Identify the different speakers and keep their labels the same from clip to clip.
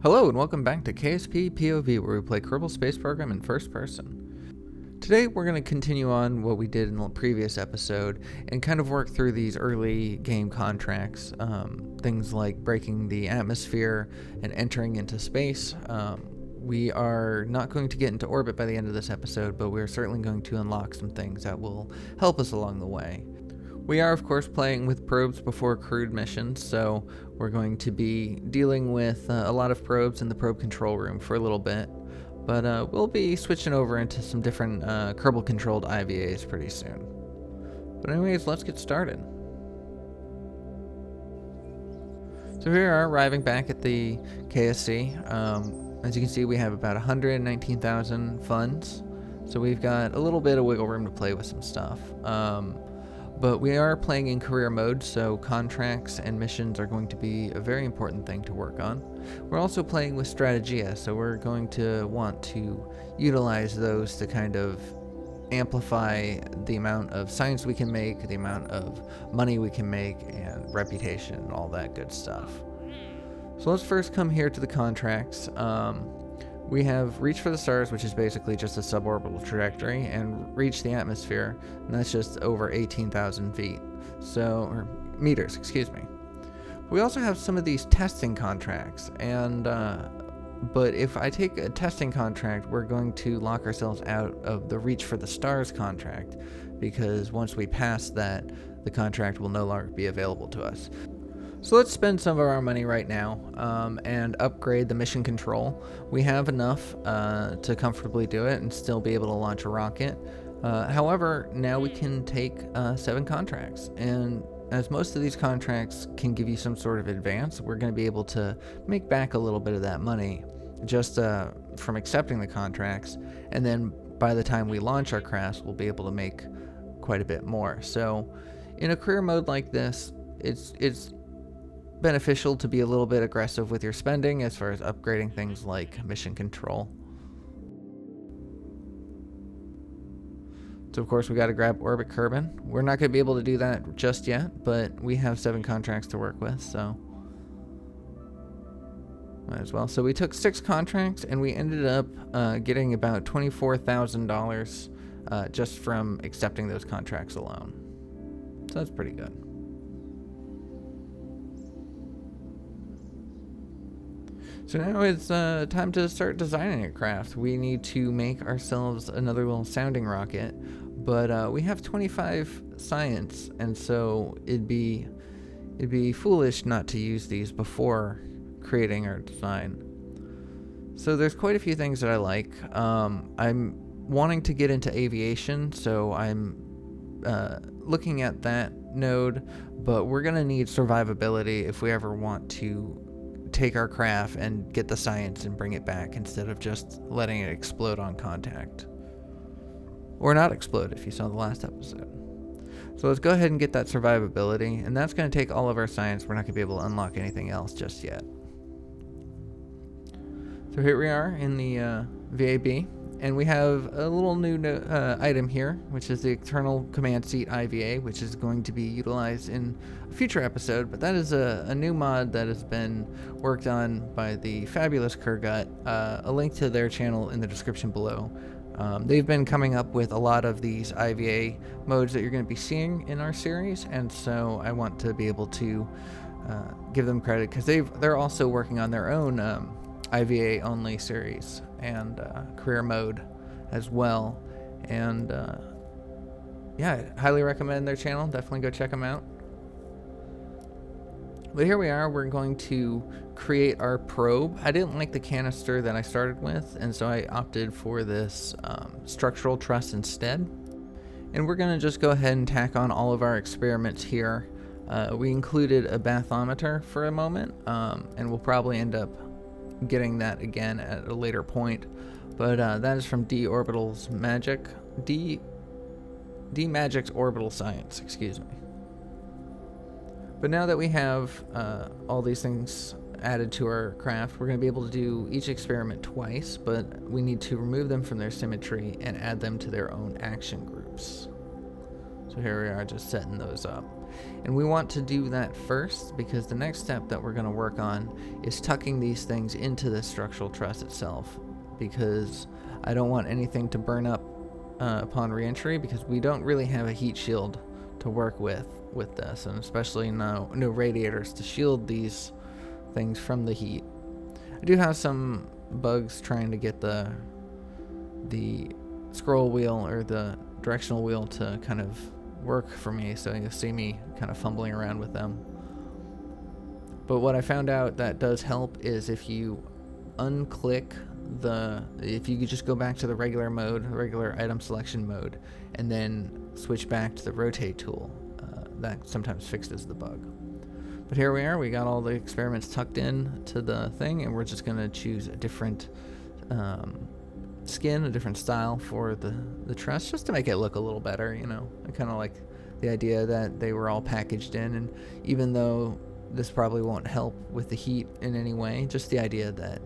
Speaker 1: Hello and welcome back to KSP POV, where we play Kerbal Space Program in first person. Today we're going to continue on what we did in the previous episode and kind of work through these early game contracts, things like breaking the atmosphere and entering into space. We are not going to get into orbit by the end of this episode, but we're certainly going to unlock some things that will help us along the way. We are, of course, playing with probes before crewed missions, so we're going to be dealing with a lot of probes in the probe control room for a little bit, but we'll be switching over into some different Kerbal-controlled IVAs pretty soon. But anyways, let's get started. So here we are arriving back at the KSC. As you can see, we have about 119,000 funds, so we've got a little bit of wiggle room to play with some stuff. But we are playing in career mode, so contracts and missions are going to be a very important thing to work on. We're also playing with Strategia, so we're going to want to utilize those to kind of amplify the amount of science we can make, the amount of money we can make, and reputation, and all that good stuff. So let's first come here to the contracts. We have Reach for the Stars, which is basically just a suborbital trajectory, and Reach the Atmosphere, and that's just over 18,000 feet. Or meters, excuse me. We also have some of these testing contracts, and but if I take a testing contract, we're going to lock ourselves out of the Reach for the Stars contract, because once we pass that, the contract will no longer be available to us. So let's spend some of our money right now and upgrade the mission control. We have enough to comfortably do it and still be able to launch a rocket. However, now we can take 7 contracts. And as most of these contracts can give you some sort of advance, we're going to be able to make back a little bit of that money just from accepting the contracts. And then by the time we launch our crafts, we'll be able to make quite a bit more. So in a career mode like this, it's beneficial to be a little bit aggressive with your spending as far as upgrading things like mission control. So of course we got to grab Orbit Kerbin. We're not going to be able to do that just yet, but we have 7 contracts to work with, so might as well. So we took 6 contracts and we ended up getting about $24,000 just from accepting those contracts alone. So that's pretty good. So now it's time to start designing a craft. We need to make ourselves another little sounding rocket, but we have 25 science, and so it'd be foolish not to use these before creating our design. So there's quite a few things that I like. I'm wanting to get into aviation, so I'm looking at that node, but we're gonna need survivability if we ever want to take our craft and get the science and bring it back instead of just letting it explode on contact. Or not explode if you saw the last episode. So let's go ahead and get that survivability, and that's going to take all of our science. We're not going to be able to unlock anything else just yet. So here we are in the VAB, and we have a little new item here, which is the External Command Seat IVA, which is going to be utilized in a future episode, but that is a new mod that has been worked on by the fabulous Kurgut. A link to their channel in the description below. They've been coming up with a lot of these IVA modes that you're going to be seeing in our series, and so I want to be able to give them credit, because they're also working on their own IVA only series and career mode as well, and yeah, I highly recommend their channel. Definitely go check them out. But here we are, we're going to create our probe. I didn't like the canister that I started with, and so I opted for this structural truss instead. And we're going to just go ahead and tack on all of our experiments here. We included a bathymeter for a moment, and we'll probably end up getting that again at a later point. But that is from D-Orbital's Magic. D-Magic's Orbital Science, excuse me. But now that we have all these things added to our craft, we're going to be able to do each experiment twice, but we need to remove them from their symmetry and add them to their own action groups. So here we are, just setting those up. And we want to do that first because the next step that we're going to work on is tucking these things into the structural truss itself, because I don't want anything to burn up upon reentry, because we don't really have a heat shield to work with this, and especially no radiators to shield these things from the heat. I do have some bugs trying to get the scroll wheel or the directional wheel to kind of work for me, so you'll see me kind of fumbling around with them. But what I found out that does help is if you unclick if you could just go back to the regular mode, regular item selection mode, and then switch back to the rotate tool, that sometimes fixes the bug. But here we are, we got all the experiments tucked in to the thing, and we're just going to choose a different skin, a different style for the truss, just to make it look a little better, you know. I kind of like the idea that they were all packaged in, and even though this probably won't help with the heat in any way, just the idea that,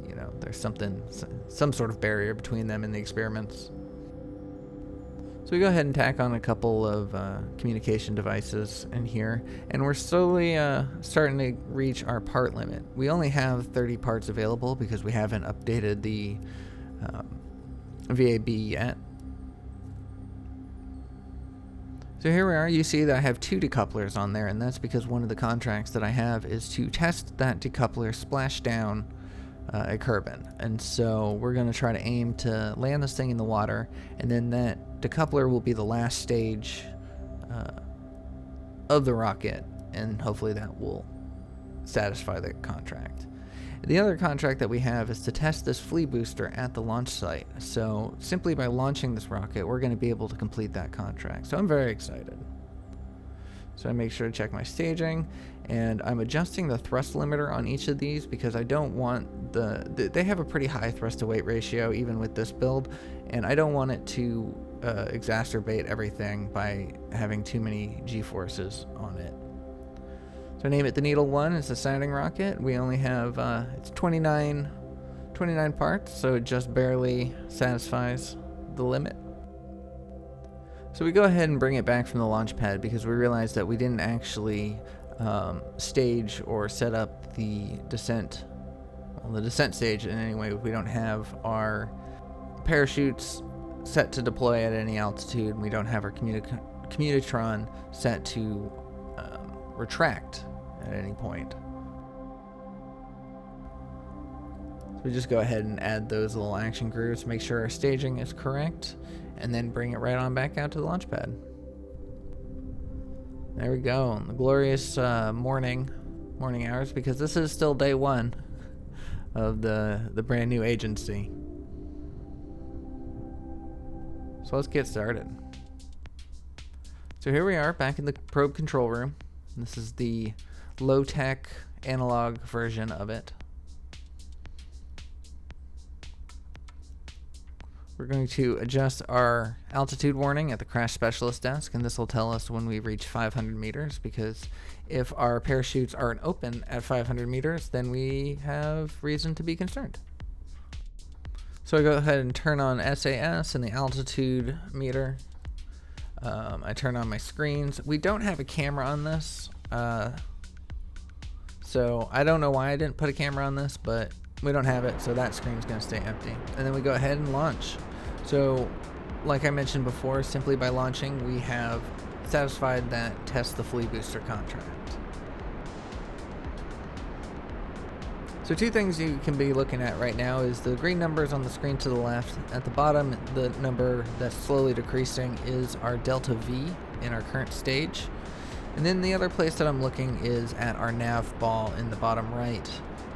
Speaker 1: you know, there's some sort of barrier between them and the experiments. So we go ahead and tack on a couple of communication devices in here, and we're slowly starting to reach our part limit. We only have 30 parts available because we haven't updated the VAB yet. So here we are. You see that I have 2 decouplers on there, and that's because one of the contracts that I have is to test that decoupler splashdown at Kerbin. And so we're going to try to aim to land this thing in the water, and then that decoupler will be the last stage of the rocket, and hopefully that will satisfy the contract. The other contract that we have is to test this flea booster at the launch site. So simply by launching this rocket, we're going to be able to complete that contract. So I'm very excited. So I make sure to check my staging, and I'm adjusting the thrust limiter on each of these because I don't want they have a pretty high thrust to weight ratio even with this build, and I don't want it to exacerbate everything by having too many G-forces on it. So I name it the Needle 1. It's a sounding rocket. We only have, it's 29 parts, so it just barely satisfies the limit. So we go ahead and bring it back from the launch pad because we realized that we didn't actually stage or set up the descent stage in any way. We don't have our parachutes set to deploy at any altitude, and we don't have our communitron set to retract at any point. So we just go ahead and add those little action grooves, make sure our staging is correct, and then bring it right on back out to the launch pad. There we go, the glorious morning hours, because this is still day 1 of the brand new agency. So let's get started. So here we are back in the probe control room. This is the low-tech analog version of it. We're going to adjust our altitude warning at the crash specialist desk, and this will tell us when we reach 500 meters, because if our parachutes aren't open at 500 meters, then we have reason to be concerned. So I go ahead and turn on SAS and the altitude meter. I turn on my screens. We don't have a camera on this, so I don't know why I didn't put a camera on this, but we don't have it, so that screen's going to stay empty. And then we go ahead and launch. So, like I mentioned before, simply by launching, we have satisfied that test the flea booster contract. So 2 things you can be looking at right now is the green numbers on the screen to the left. At the bottom, the number that's slowly decreasing is our delta V in our current stage. And then the other place that I'm looking is at our nav ball in the bottom right.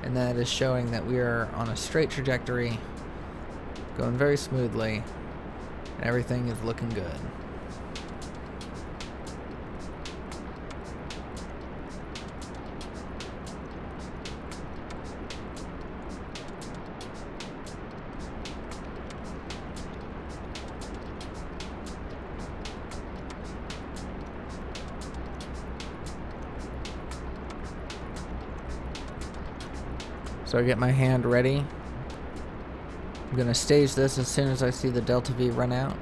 Speaker 1: And that is showing that we are on a straight trajectory, going very smoothly, and everything is looking good. So I get my hand ready. I'm going to stage this as soon as I see the delta V run out,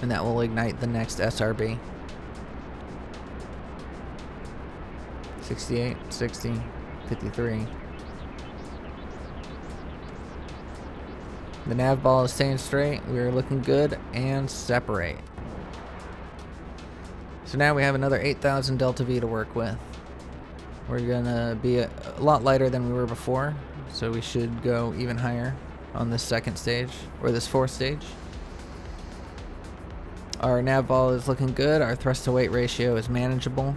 Speaker 1: and that will ignite the next SRB. 68, 60, 53. The nav ball is staying straight. We're looking good and separate. So now we have another 8,000 delta V to work with. We're gonna be a lot lighter than we were before, so we should go even higher on this second stage, or this fourth stage. Our nav ball is looking good. Our thrust to weight ratio is manageable.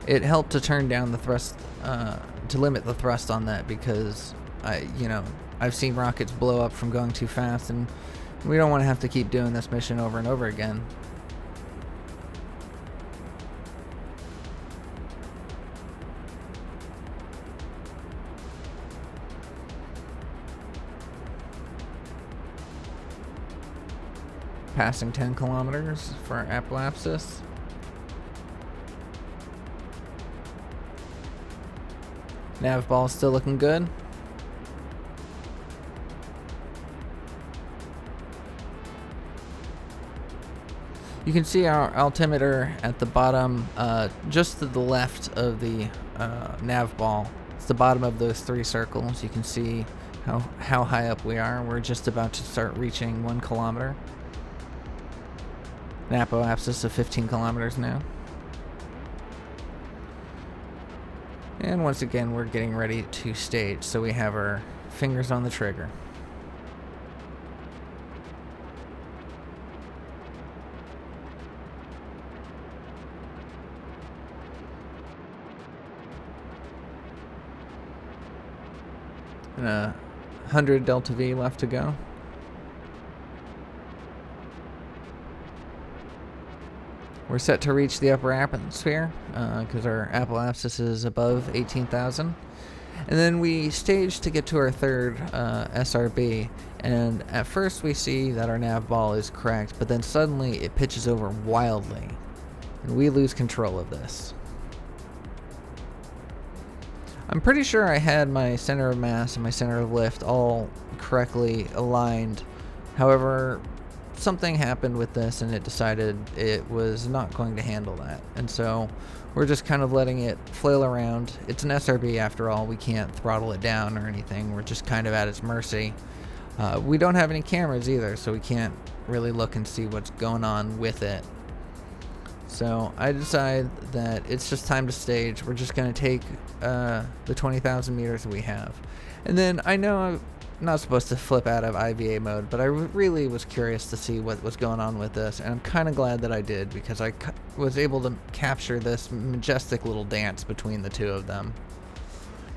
Speaker 1: It helped to turn down the thrust, to limit the thrust on that, because I've seen rockets blow up from going too fast, and we don't want to have to keep doing this mission over and over again. Passing 10 kilometers for our apoapsis. Nav ball still looking good. You can see our altimeter at the bottom, just to the left of the nav ball. It's the bottom of those three circles. You can see how high up we are. We're just about to start reaching 1 kilometer. An apoapsis of 15 kilometers now. And once again, we're getting ready to stage, so we have our fingers on the trigger. And 100 delta V left to go. We're set to reach the upper atmosphere because our apoapsis is above 18,000. And then we stage to get to our third SRB. And at first we see that our nav ball is correct, but then suddenly it pitches over wildly. And we lose control of this. I'm pretty sure I had my center of mass and my center of lift all correctly aligned. However, something happened with this and it decided it was not going to handle that, and so we're just kind of letting it flail around. It's an SRB after all. We can't throttle it down or anything. We're just kind of at its mercy. We don't have any cameras either, so we can't really look and see what's going on with it. So I decide that it's just time to stage. We're just going to take the 20,000 meters that we have, and then I know I'm not supposed to flip out of IVA mode, but I really was curious to see what was going on with this, and I'm kind of glad that I did, because I was able to capture this majestic little dance between the two of them.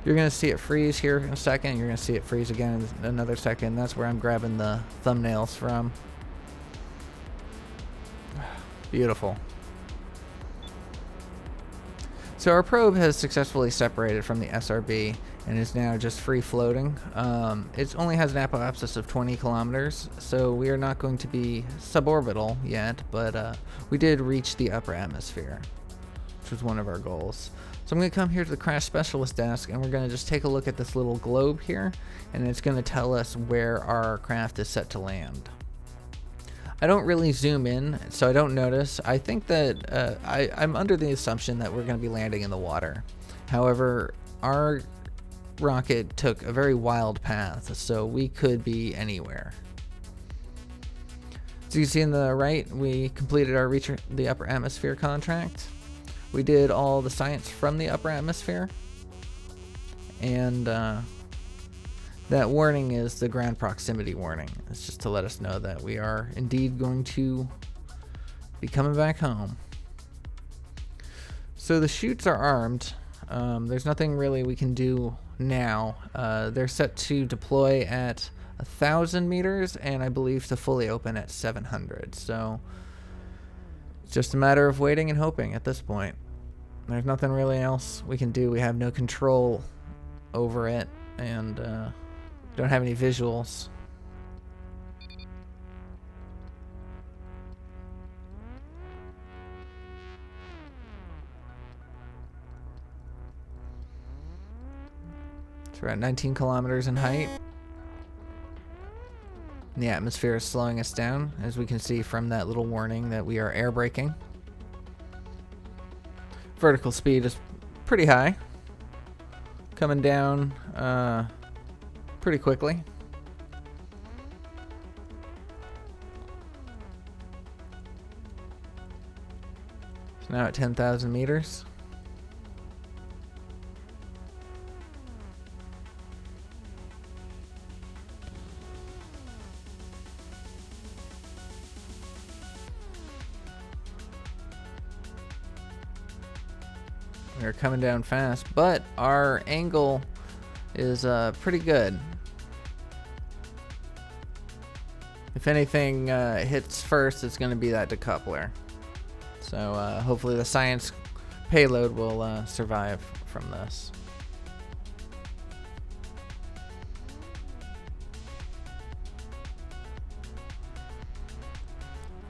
Speaker 1: You're going to see it freeze here in a second. You're going to see it freeze again in another second. That's where I'm grabbing the thumbnails from. Beautiful. So our probe has successfully separated from the SRB and is now just free floating. It only has an apoapsis of 20 kilometers, so we are not going to be suborbital yet, but we did reach the upper atmosphere, which was one of our goals. So I'm going to come here to the crash specialist desk, and we're going to just take a look at this little globe here, and it's going to tell us where our craft is set to land. I don't really zoom in, so I don't notice. I think that I'm under the assumption that we're going to be landing in the water. However, our rocket took a very wild path, so we could be anywhere. So you see in the right, we completed our Reach the Upper Atmosphere contract. We did all the science from the upper atmosphere, and that warning is the ground proximity warning. It's just to let us know that we are indeed going to be coming back home. So the chutes are armed. There's nothing really we can do now. They're set to deploy at 1,000 meters, and I believe to fully open at 700. So it's just a matter of waiting and hoping at this point. There's nothing really else we can do. We have no control over it, and don't have any visuals. So we're at 19 kilometers in height. And the atmosphere is slowing us down, as we can see from that little warning that we are air braking. Vertical speed is pretty high. Coming down pretty quickly. So now at 10,000 meters. We're coming down fast, but our angle is pretty good. If anything hits first, it's going to be that decoupler. So hopefully the science payload will survive from this.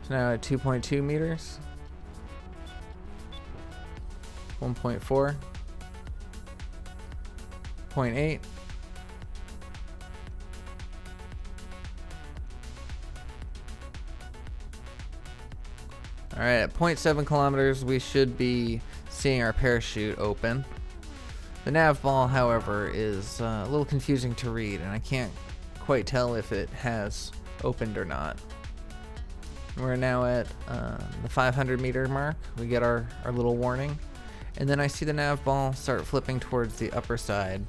Speaker 1: So now at 2.2 meters. 1.4, 0.8, all right, at 0.7 kilometers, we should be seeing our parachute open. The nav ball, however, is a little confusing to read, and I can't quite tell if it has opened or not. We're now at the 500 meter mark. We get our little warning. And then I see the nav ball start flipping towards the upper side.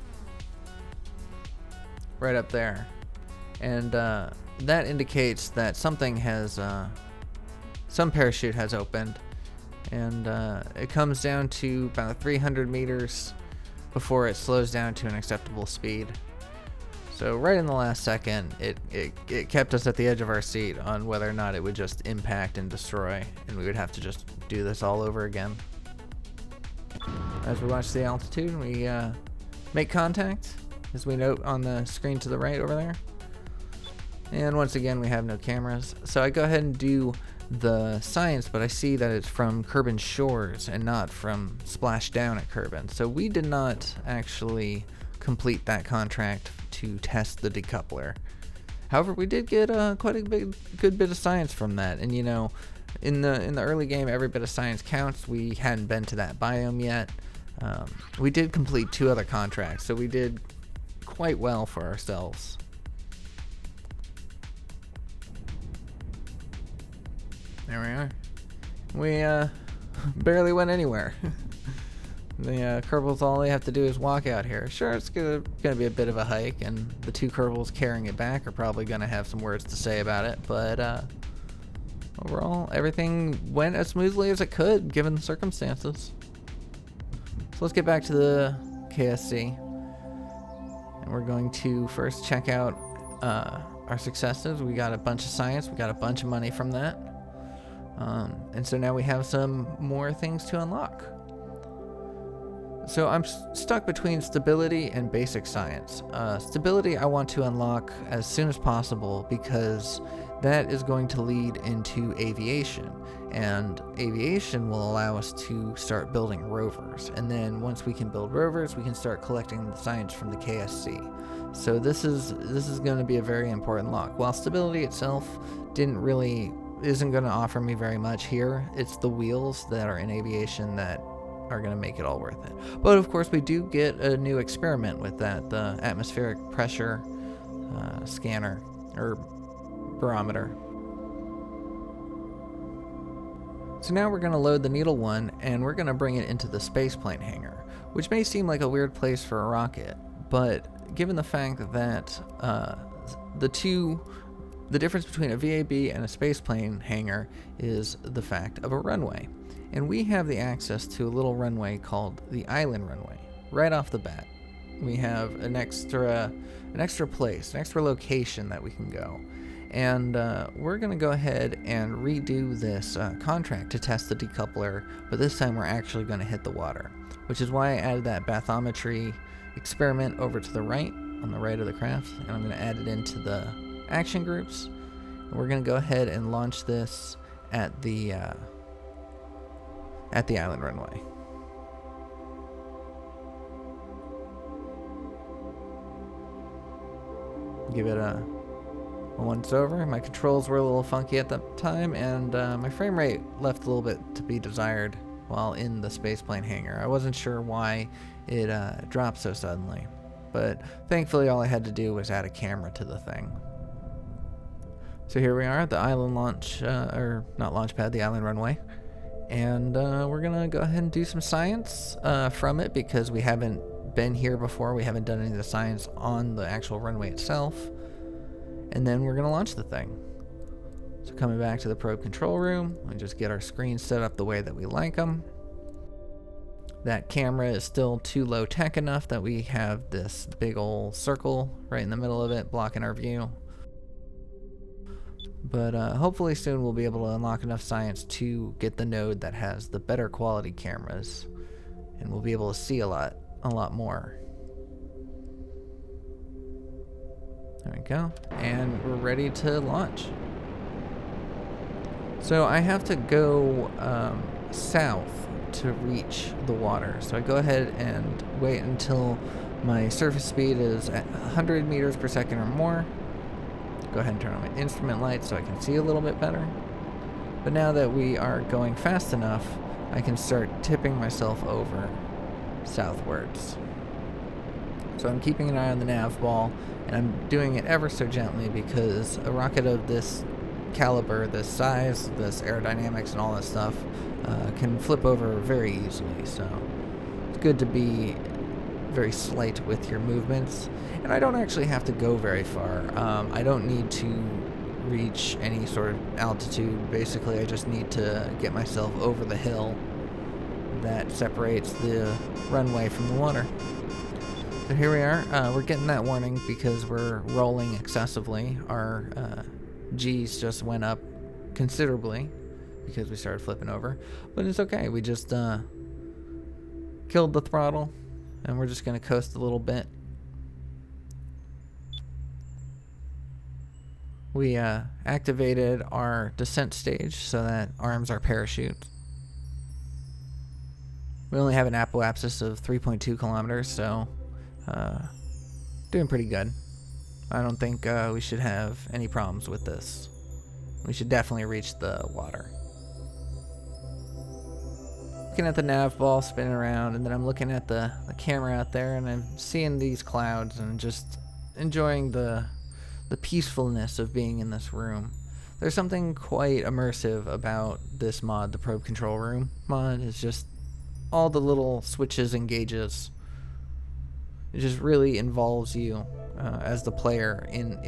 Speaker 1: Right up there. And that indicates that something has, some parachute has opened. And it comes down to about 300 meters before it slows down to an acceptable speed. So right in the last second, it kept us at the edge of our seat on whether or not it would just impact and destroy. And we would have to just do this all over again. As we watch the altitude, we make contact, as we note on the screen to the right over there. And once again, we have no cameras. So I go ahead and do the science, but I see that it's from Kerbin Shores and not from Splashdown at Kerbin. So we did not actually complete that contract to test the decoupler. However, we did get quite a good bit of science from that. And you know, in the early game, every bit of science counts. We hadn't been to that biome yet. We did complete 2 other contracts, so we did quite well for ourselves. There we are. We barely went anywhere. The Kerbals, all they have to do is walk out here. Sure, it's gonna be a bit of a hike, and the 2 Kerbals carrying it back are probably gonna have some words to say about it, but overall, everything went as smoothly as it could, given the circumstances. So let's get back to the KSC. And we're going to first check out our successes. We got a bunch of science. We got a bunch of money from that. And so now we have some more things to unlock. So I'm stuck between stability and basic science. Stability I want to unlock as soon as possible because that is going to lead into aviation. And aviation will allow us to start building rovers. And then once we can build rovers, we can start collecting the science from the KSC. So this is going to be a very important lock. While stability itself isn't going to offer me very much here, it's the wheels that are in aviation that are going to make it all worth it. But of course, we do get a new experiment with that, the atmospheric pressure scanner or barometer. So now we're going to load the Needle 1 and we're going to bring it into the spaceplane hangar, which may seem like a weird place for a rocket, but given the fact that the difference between a VAB and a spaceplane hangar is the fact of a runway. And we have the access to a little runway called the Island Runway right off the bat. We have an extra place, an extra location that we can go. And we're going to go ahead and redo this contract to test the decoupler, but this time we're actually going to hit the water, which is why I added that bathymetry experiment over to the right, on the right of the craft, and I'm going to add it into the action groups. And we're going to go ahead and launch this at the Island Runway. Give it a once over. My controls were a little funky at the time, and my frame rate left a little bit to be desired while in the spaceplane hangar. I wasn't sure why it dropped so suddenly, but thankfully all I had to do was add a camera to the thing. So here we are at the island launch, or not launch pad, the island runway. And we're gonna go ahead and do some science from it because we haven't been here before. We haven't done any of the science on the actual runway itself. And then we're gonna launch the thing. So coming back to the probe control room, we just get our screens set up the way that we like them. That camera is still too low tech enough that we have this big old circle right in the middle of it blocking our view. But hopefully soon we'll be able to unlock enough science to get the node that has the better quality cameras, and we'll be able to see a lot more. There we go, and we're ready to launch. So I have to go south to reach the water. So I go ahead and wait until my surface speed is at 100 meters per second or more. Go ahead and turn on my instrument lights so I can see a little bit better. But now that we are going fast enough, I can start tipping myself over southwards. So I'm keeping an eye on the nav ball, and I'm doing it ever so gently because a rocket of this caliber, this size, this aerodynamics and all that stuff can flip over very easily. So it's good to be very slight with your movements, and I don't actually have to go very far. I don't need to reach any sort of altitude. Basically, I just need to get myself over the hill that separates the runway from the water. So here we are. We're getting that warning because we're rolling excessively. Our G's just went up considerably because we started flipping over, but it's okay. We just killed the throttle, and we're just going to coast a little bit. We activated our descent stage so that arms our parachute. We only have an apoapsis of 3.2 kilometers, so doing pretty good. I don't think we should have any problems with this. We should definitely reach the water. Looking at the nav ball spinning around, and then I'm looking at the camera out there, and I'm seeing these clouds and just enjoying the peacefulness of being in this room. There's something quite immersive about this mod, the probe control room mod. It's just all the little switches and gauges. It just really involves you as the player in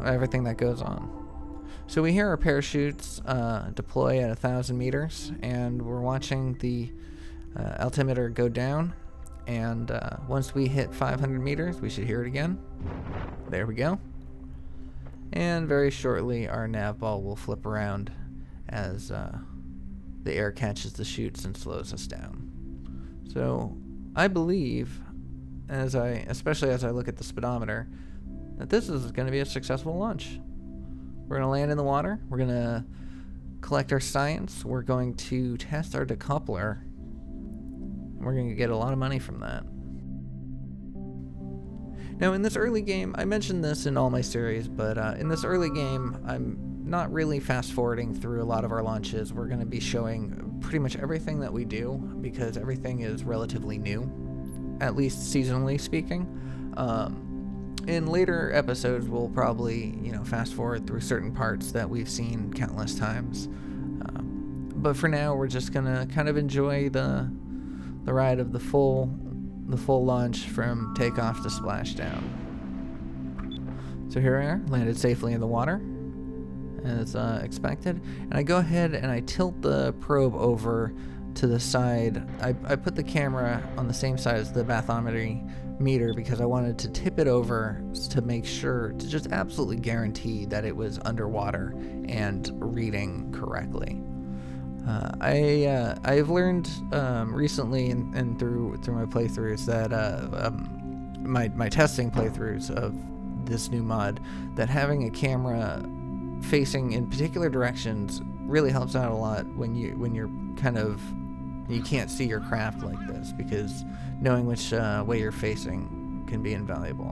Speaker 1: everything that goes on. So we hear our parachutes deploy at 1,000 meters, and we're watching the altimeter go down. And once we hit 500 meters, we should hear it again. There we go. And very shortly, our nav ball will flip around as the air catches the chutes and slows us down. So I believe, especially as I look at the speedometer, that this is going to be a successful launch. We're going to land in the water. We're going to collect our science. We're going to test our decoupler. We're going to get a lot of money from that. Now, in this early game, I mentioned this in all my series, but in this early game, I'm not really fast forwarding through a lot of our launches. We're going to be showing pretty much everything that we do because everything is relatively new, at least seasonally speaking. In later episodes, we'll probably, fast forward through certain parts that we've seen countless times. But for now, we're just gonna kind of enjoy the ride of the full launch from takeoff to splashdown. So here we are, landed safely in the water, as expected. And I go ahead and I tilt the probe over to the side. I put the camera on the same side as the bathymetry meter because I wanted to tip it over to make sure, to just absolutely guarantee that it was underwater and reading correctly. I've learned recently and through my playthroughs that my testing playthroughs of this new mod, that having a camera facing in particular directions really helps out a lot when you're kind of, you can't see your craft like this, because knowing which way you're facing can be invaluable.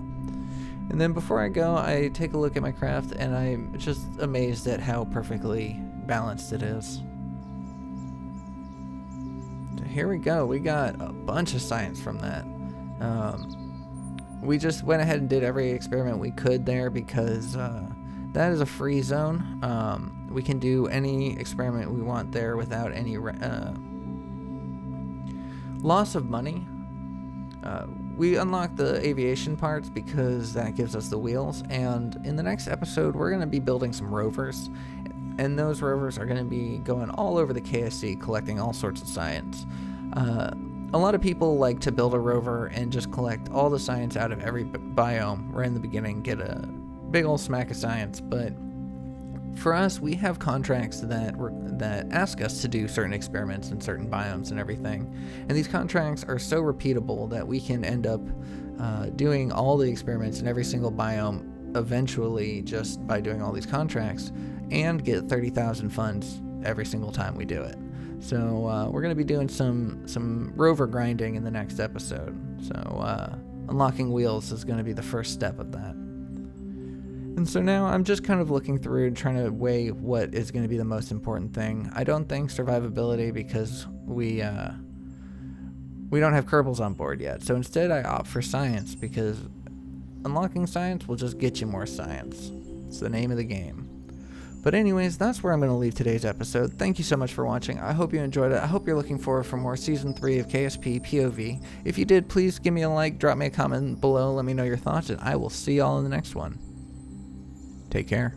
Speaker 1: And then before I go, I take a look at my craft, and I'm just amazed at how perfectly balanced it is. here we go. We got a bunch of science from that. We just went ahead and did every experiment we could there because that is a free zone. We can do any experiment we want there without any loss of money. We unlock the aviation parts because that gives us the wheels, and in the next episode we're going to be building some rovers, and those rovers are going to be going all over the KSC collecting all sorts of science. A lot of people like to build a rover and just collect all the science out of every biome right in the beginning, get a big old smack of science, but for us, we have contracts that ask us to do certain experiments in certain biomes and everything. And these contracts are so repeatable that we can end up doing all the experiments in every single biome eventually just by doing all these contracts and get 30,000 funds every single time we do it. So we're going to be doing some rover grinding in the next episode. So unlocking wheels is going to be the first step of that. And so now I'm just kind of looking through and trying to weigh what is going to be the most important thing. I don't think survivability, because we don't have Kerbals on board yet. So instead I opt for science, because unlocking science will just get you more science. It's the name of the game. But anyways, that's where I'm going to leave today's episode. Thank you so much for watching. I hope you enjoyed it. I hope you're looking forward for more Season 3 of KSP POV. If you did, please give me a like, drop me a comment below, let me know your thoughts, and I will see y'all in the next one. Take care.